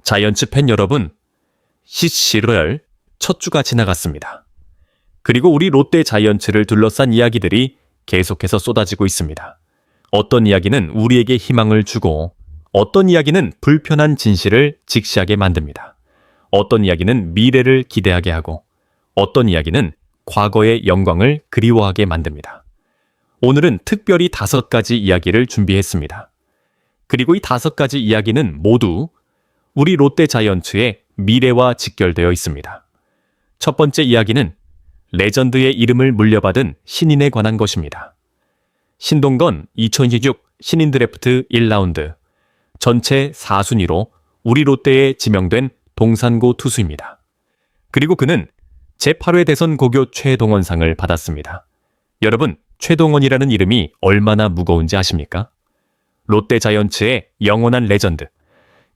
자이언츠 팬 여러분, 시시럴 첫 주가 지나갔습니다. 그리고 우리 롯데 자이언츠를 둘러싼 이야기들이 계속해서 쏟아지고 있습니다. 어떤 이야기는 우리에게 희망을 주고 어떤 이야기는 불편한 진실을 직시하게 만듭니다. 어떤 이야기는 미래를 기대하게 하고 어떤 이야기는 과거의 영광을 그리워하게 만듭니다. 오늘은 특별히 5가지 이야기를 준비했습니다. 그리고 이 5가지 이야기는 모두 우리 롯데 자이언츠의 미래와 직결되어 있습니다. 첫 번째 이야기는 레전드의 이름을 물려받은 신인에 관한 것입니다. 신동건 2026 신인 드래프트 1라운드 전체 4순위로 우리 롯데에 지명된 동산고 투수입니다. 그리고 그는 제8회 대선 고교 최동원상을 받았습니다. 여러분, 최동원이라는 이름이 얼마나 무거운지 아십니까? 롯데 자이언츠의 영원한 레전드,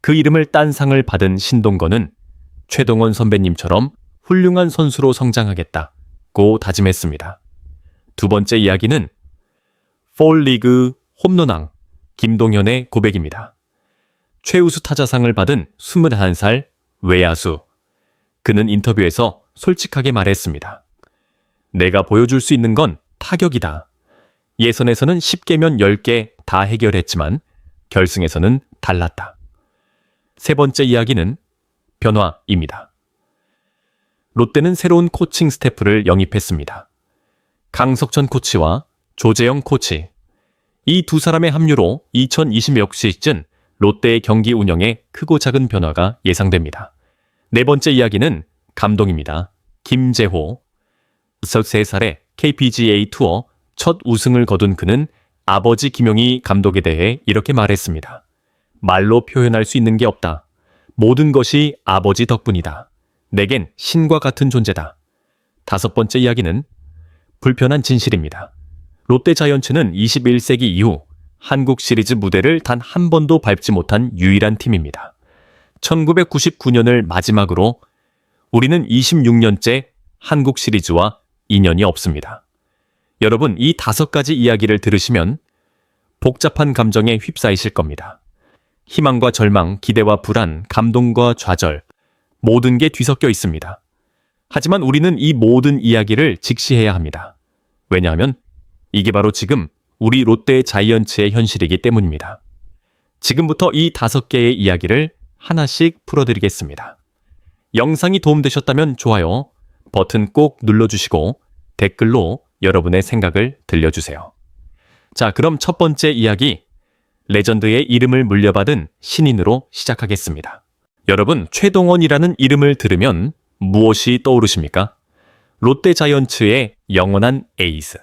그 이름을 딴 상을 받은 신동건은 최동원 선배님처럼 훌륭한 선수로 성장하겠다고 다짐했습니다. 두 번째 이야기는 폴리그 홈런왕 김동현의 고백입니다. 최우수 타자상을 받은 21살 외야수. 그는 인터뷰에서 솔직하게 말했습니다. 내가 보여줄 수 있는 건 타격이다. 예선에서는 10개면 10개 다 해결했지만 결승에서는 달랐다. 세 번째 이야기는 변화입니다. 롯데는 새로운 코칭 스태프를 영입했습니다. 강석천 코치와 조재영 코치. 이 두 사람의 합류로 2026 시즌 롯데의 경기 운영에 크고 작은 변화가 예상됩니다. 네 번째 이야기는 감독입니다. 김재호. 3살에 KPGA 투어 첫 우승을 거둔 그는 아버지 김용희 감독에 대해 이렇게 말했습니다. 말로 표현할 수 있는 게 없다. 모든 것이 아버지 덕분이다. 내겐 신과 같은 존재다. 다섯 번째 이야기는 불편한 진실입니다. 롯데 자이언츠는 21세기 이후 한국 시리즈 무대를 단 한 번도 밟지 못한 유일한 팀입니다. 1999년을 마지막으로 우리는 26년째 한국 시리즈와 인연이 없습니다. 여러분, 이 5가지 이야기를 들으시면 복잡한 감정에 휩싸이실 겁니다. 희망과 절망, 기대와 불안, 감동과 좌절, 모든 게 뒤섞여 있습니다. 하지만 우리는 이 모든 이야기를 직시해야 합니다. 왜냐하면 이게 바로 지금 우리 롯데 자이언츠의 현실이기 때문입니다. 지금부터 이 5개의 이야기를 하나씩 풀어드리겠습니다. 영상이 도움되셨다면 좋아요 버튼 꼭 눌러주시고 댓글로 여러분의 생각을 들려주세요. 자, 그럼 첫 번째 이야기, 레전드의 이름을 물려받은 신인으로 시작하겠습니다. 여러분, 최동원이라는 이름을 들으면 무엇이 떠오르십니까? 롯데 자이언츠의 영원한 에이스.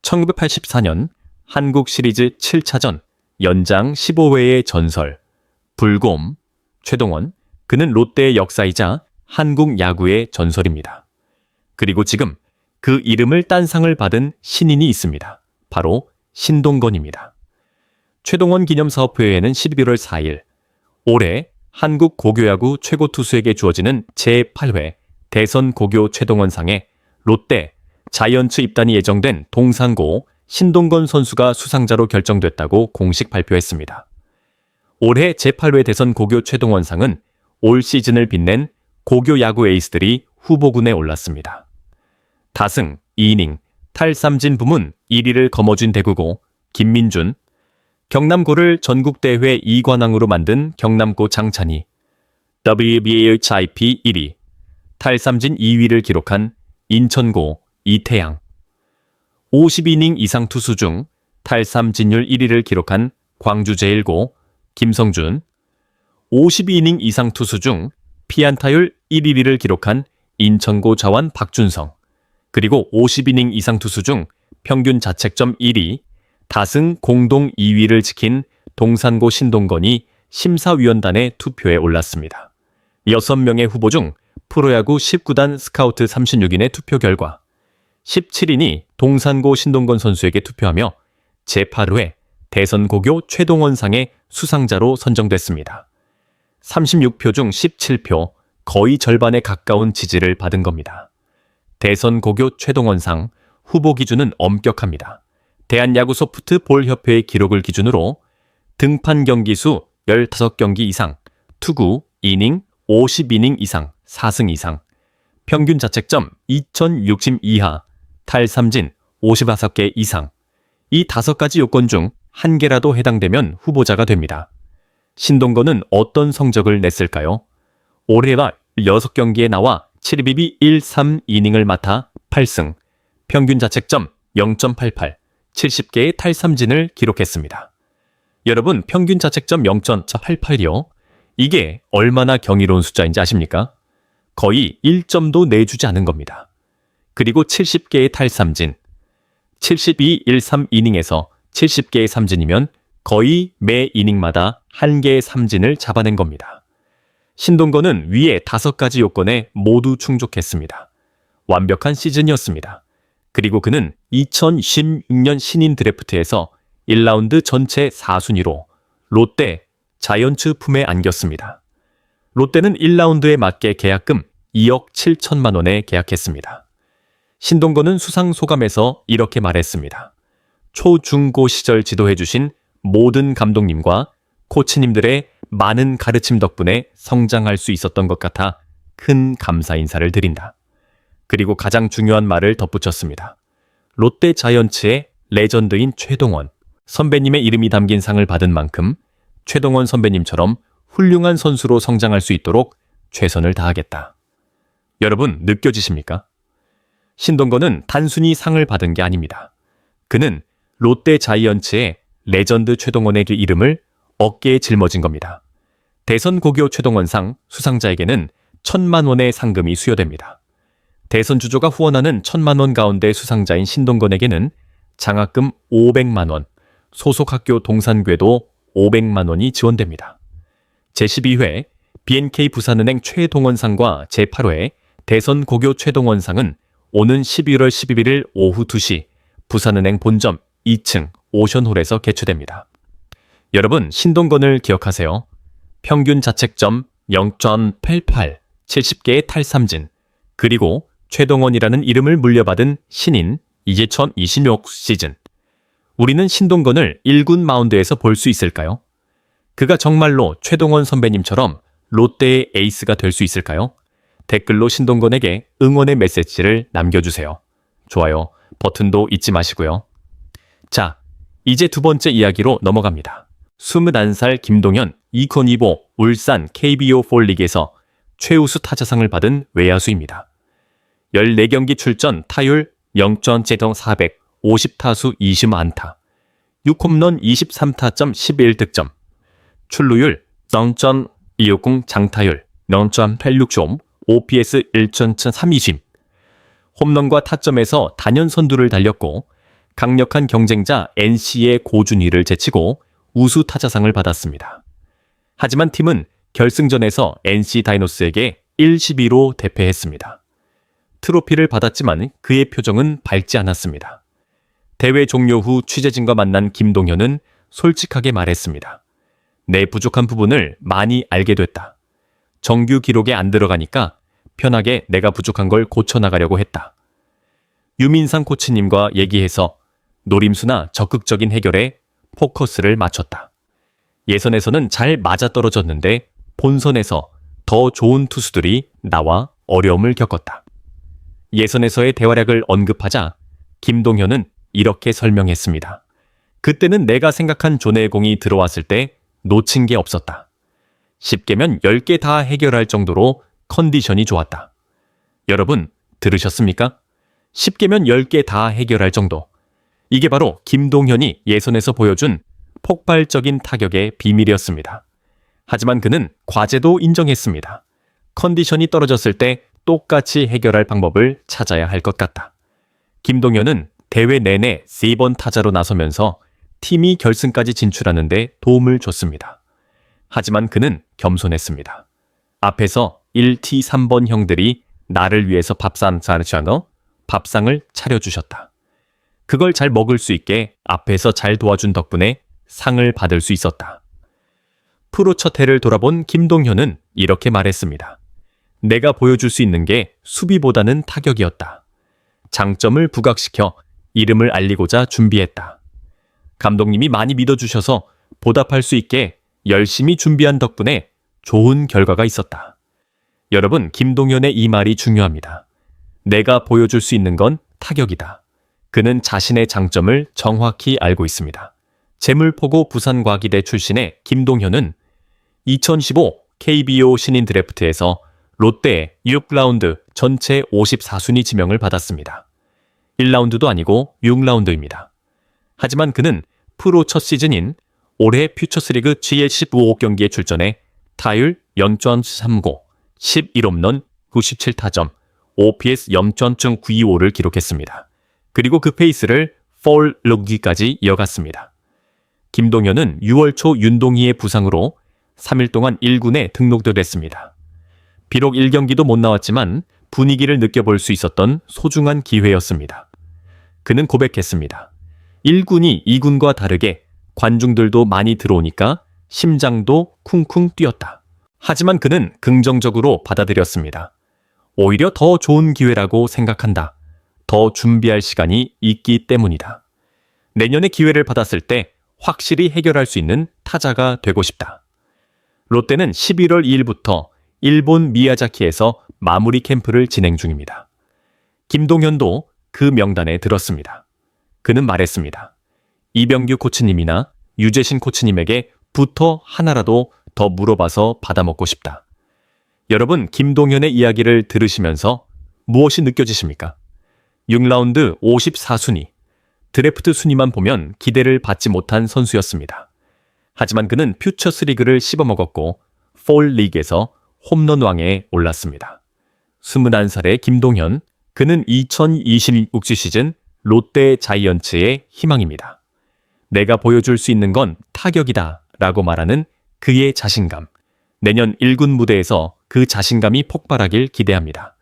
1984년 한국 시리즈 7차전 연장 15회의 전설, 불곰, 최동원. 그는 롯데의 역사이자 한국 야구의 전설입니다. 그리고 지금 그 이름을 딴 상을 받은 신인이 있습니다. 바로 신동건입니다. 최동원 기념사업회에는 11월 4일 올해 한국 고교야구 최고 투수에게 주어지는 제8회 대선 고교 최동원상에 롯데, 자이언츠 입단이 예정된 동산고 신동건 선수가 수상자로 결정됐다고 공식 발표했습니다. 올해 제8회 대선 고교 최동원상은 올 시즌을 빛낸 고교 야구 에이스들이 후보군에 올랐습니다. 다승, 2이닝, 탈삼진 부문 1위를 거머쥔 대구고 김민준, 경남고를 전국대회 2관왕으로 만든 경남고 장찬희, WBHIP 1위, 탈삼진 2위를 기록한 인천고 이태양, 52이닝 이상 투수 중 탈삼진율 1위를 기록한 광주제일고 김성준, 52이닝 이상 투수 중 피안타율 1위를 기록한 인천고 자완 박준성, 그리고 50이닝 이상 투수 중 평균 자책점 1위, 다승 공동 2위를 지킨 동산고 신동건이 심사위원단의 투표에 올랐습니다. 6명의 후보 중 프로야구 19단 스카우트 36인의 투표 결과 17인이 동산고 신동건 선수에게 투표하며 제8회 대선고교 최동원상의 수상자로 선정됐습니다. 36표 중 17표, 거의 절반에 가까운 지지를 받은 겁니다. 대선고교 최동원상 후보 기준은 엄격합니다. 대한야구소프트볼협회의 기록을 기준으로 등판 경기 수 15경기 이상, 투구, 이닝, 50이닝 이상, 4승 이상, 평균 자책점 2060 이하, 탈삼진 55개 이상. 이 5가지 요건 중 한 개라도 해당되면 후보자가 됩니다. 신동건은 어떤 성적을 냈을까요? 올해와 6경기에 나와 7비비 1-3이닝을 맡아 8승, 평균 자책점 0.88, 70개의 탈삼진을 기록했습니다. 여러분, 평균 자책점 0.88이요? 이게 얼마나 경이로운 숫자인지 아십니까? 거의 1점도 내주지 않은 겁니다. 그리고 70개의 탈삼진, 72-1-3이닝에서 70개의 삼진이면 거의 매 이닝마다 1개의 삼진을 잡아낸 겁니다. 신동건은 위에 5가지 요건에 모두 충족했습니다. 완벽한 시즌이었습니다. 그리고 그는 2016년 신인 드래프트에서 1라운드 전체 4순위로 롯데, 자이언츠 품에 안겼습니다. 롯데는 1라운드에 맞게 계약금 2억 7천만 원에 계약했습니다. 신동건은 수상 소감에서 이렇게 말했습니다. 초중고 시절 지도해주신 모든 감독님과 코치님들의 많은 가르침 덕분에 성장할 수 있었던 것 같아 큰 감사 인사를 드린다. 그리고 가장 중요한 말을 덧붙였습니다. 롯데 자이언츠의 레전드인 최동원 선배님의 이름이 담긴 상을 받은 만큼 최동원 선배님처럼 훌륭한 선수로 성장할 수 있도록 최선을 다하겠다. 여러분, 느껴지십니까? 신동건은 단순히 상을 받은 게 아닙니다. 그는 롯데 자이언츠의 레전드 최동원의 그 이름을 어깨에 짊어진 겁니다. 대선 고교 최동원상 수상자에게는 1,000만 원의 상금이 수여됩니다. 대선 주조가 후원하는 1,000만 원 가운데 수상자인 신동건에게는 장학금 500만 원, 소속 학교 동산괴도 500만 원이 지원됩니다. 제12회 BNK 부산은행 최동원상과 제8회 대선 고교 최동원상은 오는 11월 11일 오후 2시 부산은행 본점 2층 오션홀에서 개최됩니다. 여러분, 신동건을 기억하세요. 평균 자책점 0.88, 70개의 탈삼진, 그리고 최동원이라는 이름을 물려받은 신인 2026 시즌. 우리는 신동건을 1군 마운드에서 볼 수 있을까요? 그가 정말로 최동원 선배님처럼 롯데의 에이스가 될 수 있을까요? 댓글로 신동건에게 응원의 메시지를 남겨주세요. 좋아요 버튼도 잊지 마시고요. 자, 이제 두 번째 이야기로 넘어갑니다. 21살 김동현 2025 울산 KBO 폴리그에서 최우수 타자상을 받은 외야수입니다. 14경기 출전 타율 0.7400, 50타수 20안타, 6홈런 23타점 11득점, 출루율 0.260 장타율 0.86점, OPS 1.32심, 홈런과 타점에서 단연 선두를 달렸고 강력한 경쟁자 NC의 고준희를 제치고 우수 타자상을 받았습니다. 하지만 팀은 결승전에서 NC 다이노스에게 1-12로 대패했습니다. 트로피를 받았지만 그의 표정은 밝지 않았습니다. 대회 종료 후 취재진과 만난 김동현은 솔직하게 말했습니다. 내 부족한 부분을 많이 알게 됐다. 정규 기록에 안 들어가니까 편하게 내가 부족한 걸 고쳐나가려고 했다. 유민상 코치님과 얘기해서 노림수나 적극적인 해결에 포커스를 맞췄다. 예선에서는 잘 맞아떨어졌는데 본선에서 더 좋은 투수들이 나와 어려움을 겪었다. 예선에서의 대활약을 언급하자 김동현은 이렇게 설명했습니다. 그때는 내가 생각한 존의 공이 들어왔을 때 놓친 게 없었다. 10개면 10개 다 해결할 정도로 컨디션이 좋았다. 여러분, 들으셨습니까? 10개면 10개 다 해결할 정도. 이게 바로 김동현이 예선에서 보여준 폭발적인 타격의 비밀이었습니다. 하지만 그는 과제도 인정했습니다. 컨디션이 떨어졌을 때 똑같이 해결할 방법을 찾아야 할 것 같다. 김동현은 대회 내내 3번 타자로 나서면서 팀이 결승까지 진출하는 데 도움을 줬습니다. 하지만 그는 겸손했습니다. 앞에서 1T 3번 형들이 나를 위해서 밥상을 차려주셨다. 그걸 잘 먹을 수 있게 앞에서 잘 도와준 덕분에 상을 받을 수 있었다. 프로 첫 해를 돌아본 김동현은 이렇게 말했습니다. 내가 보여줄 수 있는 게 수비보다는 타격이었다. 장점을 부각시켜 이름을 알리고자 준비했다. 감독님이 많이 믿어주셔서 보답할 수 있게 열심히 준비한 덕분에 좋은 결과가 있었다. 여러분, 김동현의 이 말이 중요합니다. 내가 보여줄 수 있는 건 타격이다. 그는 자신의 장점을 정확히 알고 있습니다. 재물포고 부산과기대 출신의 김동현은 2015 KBO 신인 드래프트에서 롯데에 6라운드 전체 54순위 지명을 받았습니다. 1라운드도 아니고 6라운드입니다. 하지만 그는 프로 첫 시즌인 올해 퓨처스리그 GL15경기에 출전해 타율 0.39, 11홈런, 97타점, OPS 0.925를 기록했습니다. 그리고 그 페이스를 폴 루기까지 이어갔습니다. 김동현은 6월 초 윤동희의 부상으로 3일 동안 1군에 등록도 됐습니다. 비록 1경기도 못 나왔지만 분위기를 느껴볼 수 있었던 소중한 기회였습니다. 그는 고백했습니다. 1군이 2군과 다르게 관중들도 많이 들어오니까 심장도 쿵쿵 뛰었다. 하지만 그는 긍정적으로 받아들였습니다. 오히려 더 좋은 기회라고 생각한다. 더 준비할 시간이 있기 때문이다. 내년에 기회를 받았을 때 확실히 해결할 수 있는 타자가 되고 싶다. 롯데는 11월 2일부터 일본 미야자키에서 마무리 캠프를 진행 중입니다. 김동현도 그 명단에 들었습니다. 그는 말했습니다. 이병규 코치님이나 유재신 코치님에게 부터 하나라도 더 물어봐서 받아먹고 싶다. 여러분, 김동현의 이야기를 들으시면서 무엇이 느껴지십니까? 6라운드 54순위, 드래프트 순위만 보면 기대를 받지 못한 선수였습니다. 하지만 그는 퓨처스리그를 씹어먹었고 폴 리그에서 홈런왕에 올랐습니다. 21살의 김동현, 그는 2026 시즌 롯데 자이언츠의 희망입니다. 내가 보여줄 수 있는 건 타격이다 라고 말하는 그의 자신감. 내년 1군 무대에서 그 자신감이 폭발하길 기대합니다.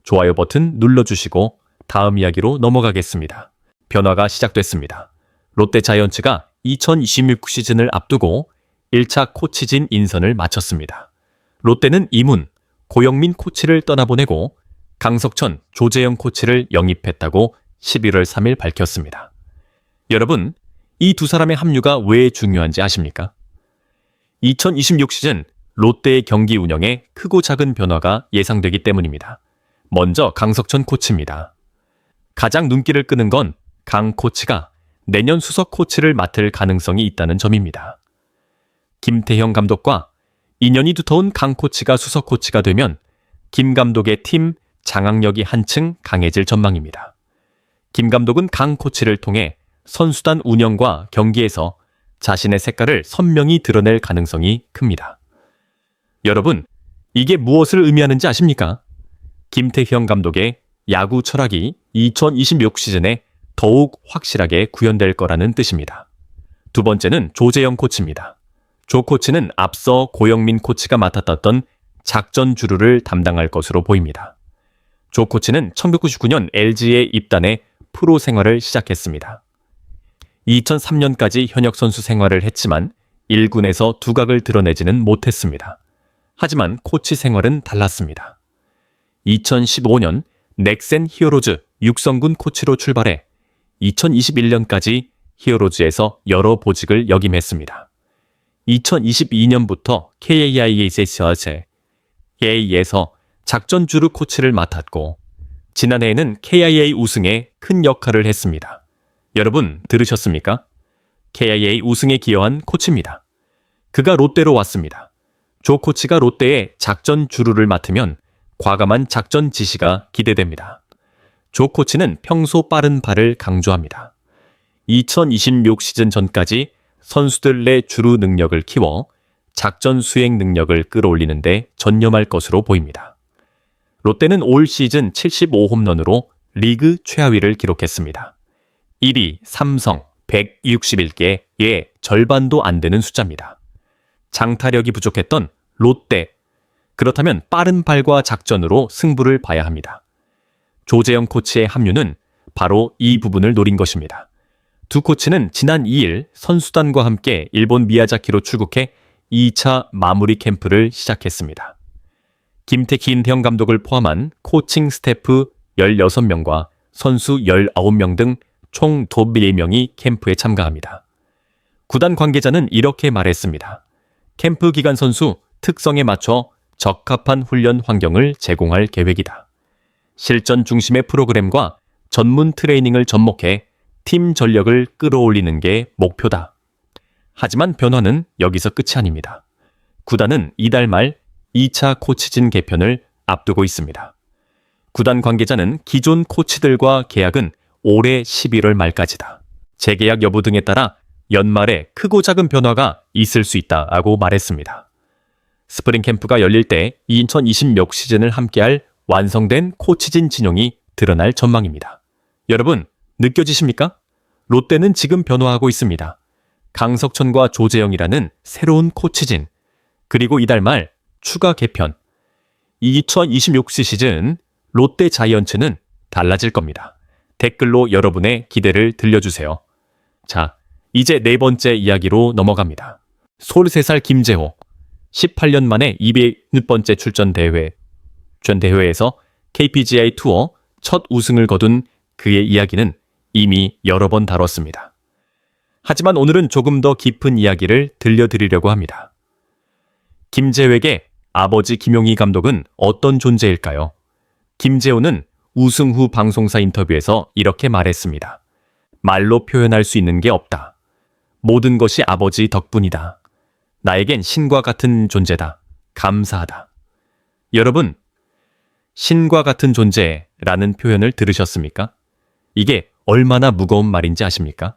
좋아요 버튼 눌러주시고 다음 이야기로 넘어가겠습니다. 변화가 시작됐습니다. 롯데 자이언츠가 2026 시즌을 앞두고 1차 코치진 인선을 마쳤습니다. 롯데는 이문, 고영민 코치를 떠나보내고 강석천, 조재영 코치를 영입했다고 11월 3일 밝혔습니다. 여러분, 이 두 사람의 합류가 왜 중요한지 아십니까? 2026 시즌 롯데의 경기 운영에 크고 작은 변화가 예상되기 때문입니다. 먼저 강석천 코치입니다. 가장 눈길을 끄는 건 강 코치가 내년 수석 코치를 맡을 가능성이 있다는 점입니다. 김태형 감독과 인연이 두터운 강 코치가 수석 코치가 되면 김 감독의 팀 장악력이 한층 강해질 전망입니다. 김 감독은 강 코치를 통해 선수단 운영과 경기에서 자신의 색깔을 선명히 드러낼 가능성이 큽니다. 여러분, 이게 무엇을 의미하는지 아십니까? 김태형 감독의 야구 철학이 2026 시즌에 더욱 확실하게 구현될 거라는 뜻입니다. 두 번째는 조재영 코치입니다. 조 코치는 앞서 고영민 코치가 맡았던 작전 주루를 담당할 것으로 보입니다. 조 코치는 1999년 LG에 입단해 프로 생활을 시작했습니다. 2003년까지 현역 선수 생활을 했지만 1군에서 두각을 드러내지는 못했습니다. 하지만 코치 생활은 달랐습니다. 2015년 넥센 히어로즈 육성군 코치로 출발해 2021년까지 히어로즈에서 여러 보직을 역임했습니다. 2022년부터 KIA에서 작전주루 코치를 맡았고 지난해에는 KIA 우승에 큰 역할을 했습니다. 여러분 들으셨습니까? KIA 우승에 기여한 코치입니다. 그가 롯데로 왔습니다. 조 코치가 롯데의 작전주루를 맡으면 과감한 작전 지시가 기대됩니다. 조 코치는 평소 빠른 발을 강조합니다. 2026 시즌 전까지 선수들 내 주루 능력을 키워 작전 수행 능력을 끌어올리는 데 전념할 것으로 보입니다. 롯데는 올 시즌 75홈런으로 리그 최하위를 기록했습니다. 1위 삼성 161개의 절반도 안 되는 숫자입니다. 장타력이 부족했던 롯데. 그렇다면 빠른 발과 작전으로 승부를 봐야 합니다. 조재영 코치의 합류는 바로 이 부분을 노린 것입니다. 두 코치는 지난 2일 선수단과 함께 일본 미야자키로 출국해 2차 마무리 캠프를 시작했습니다. 김태형 감독을 포함한 코칭 스태프 16명과 선수 19명 등 총 2명이 캠프에 참가합니다. 구단 관계자는 이렇게 말했습니다. 캠프 기간 선수 특성에 맞춰 적합한 훈련 환경을 제공할 계획이다. 실전 중심의 프로그램과 전문 트레이닝을 접목해 팀 전력을 끌어올리는 게 목표다. 하지만 변화는 여기서 끝이 아닙니다. 구단은 이달 말 2차 코치진 개편을 앞두고 있습니다. 구단 관계자는 기존 코치들과 계약은 올해 11월 말까지다. 재계약 여부 등에 따라 연말에 크고 작은 변화가 있을 수 있다고 말했습니다. 스프링 캠프가 열릴 때 2026 시즌을 함께할 완성된 코치진 진영이 드러날 전망입니다. 여러분, 느껴지십니까? 롯데는 지금 변화하고 있습니다. 강석천과 조재영이라는 새로운 코치진, 그리고 이달 말 추가 개편. 2026 시즌 롯데 자이언츠는 달라질 겁니다. 댓글로 여러분의 기대를 들려주세요. 자, 이제 네 번째 이야기로 넘어갑니다. 23살 김재호, 18년 만에 206번째 출전 대회에서 KPGA 투어 첫 우승을 거둔 그의 이야기는 이미 여러 번 다뤘습니다. 하지만 오늘은 조금 더 깊은 이야기를 들려드리려고 합니다. 김재호에게 아버지 김용희 감독은 어떤 존재일까요? 김재호는 우승 후 방송사 인터뷰에서 이렇게 말했습니다. 말로 표현할 수 있는 게 없다. 모든 것이 아버지 덕분이다. 나에겐 신과 같은 존재다. 감사하다. 여러분, 신과 같은 존재라는 표현을 들으셨습니까? 이게 얼마나 무거운 말인지 아십니까?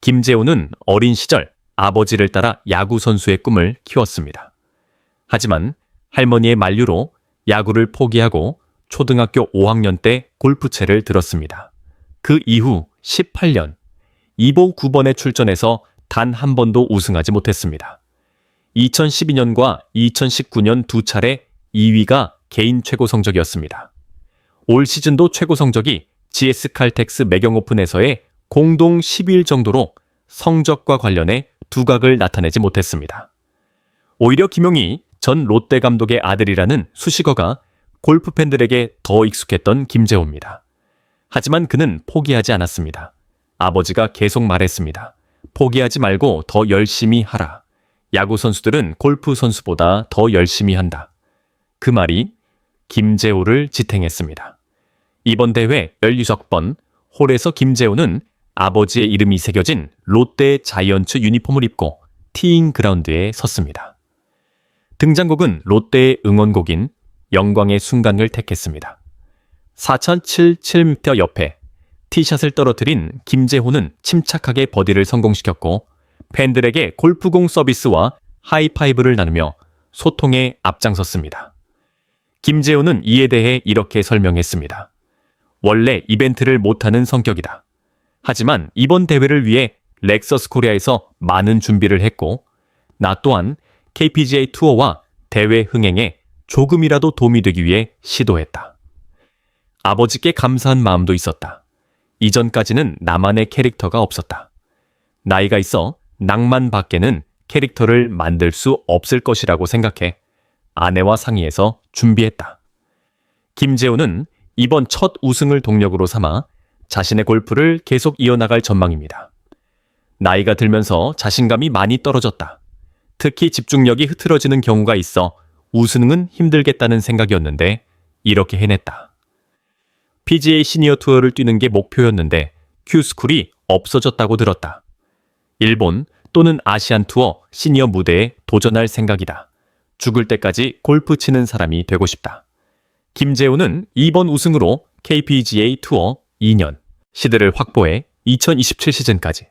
김재호는 어린 시절 아버지를 따라 야구 선수의 꿈을 키웠습니다. 하지만 할머니의 만류로 야구를 포기하고 초등학교 5학년 때 골프채를 들었습니다. 그 이후 18년, 2보 9번에 출전해서 단 한 번도 우승하지 못했습니다. 2012년과 2019년 두 차례 2위가 개인 최고 성적이었습니다. 올 시즌도 최고 성적이 GS 칼텍스 매경 오픈에서의 공동 10위 정도로 성적과 관련해 두각을 나타내지 못했습니다. 오히려 김용희 전 롯데 감독의 아들이라는 수식어가 골프 팬들에게 더 익숙했던 김재호입니다. 하지만 그는 포기하지 않았습니다. 아버지가 계속 말했습니다. 포기하지 말고 더 열심히 하라. 야구 선수들은 골프 선수보다 더 열심히 한다. 그 말이 김재호를 지탱했습니다. 이번 대회 16번 홀에서 김재호는 아버지의 이름이 새겨진 롯데 자이언츠 유니폼을 입고 티잉 그라운드에 섰습니다. 등장곡은 롯데의 응원곡인 영광의 순간을 택했습니다. 4077m 옆에 티샷을 떨어뜨린 김재호는 침착하게 버디를 성공시켰고 팬들에게 골프공 서비스와 하이파이브를 나누며 소통에 앞장섰습니다. 김재호는 이에 대해 이렇게 설명했습니다. 원래 이벤트를 못하는 성격이다. 하지만 이번 대회를 위해 렉서스 코리아에서 많은 준비를 했고 나 또한 KPGA 투어와 대회 흥행에 조금이라도 도움이 되기 위해 시도했다. 아버지께 감사한 마음도 있었다. 이전까지는 나만의 캐릭터가 없었다. 나이가 있어 낭만 밖에는 캐릭터를 만들 수 없을 것이라고 생각해 아내와 상의해서 준비했다. 김재호는 이번 첫 우승을 동력으로 삼아 자신의 골프를 계속 이어나갈 전망입니다. 나이가 들면서 자신감이 많이 떨어졌다. 특히 집중력이 흐트러지는 경우가 있어 우승은 힘들겠다는 생각이었는데 이렇게 해냈다. PGA 시니어 투어를 뛰는 게 목표였는데 큐스쿨이 없어졌다고 들었다. 일본 또는 아시안 투어 시니어 무대에 도전할 생각이다. 죽을 때까지 골프 치는 사람이 되고 싶다. 김재호는 이번 우승으로 KPGA 투어 2년 시드를 확보해 2027 시즌까지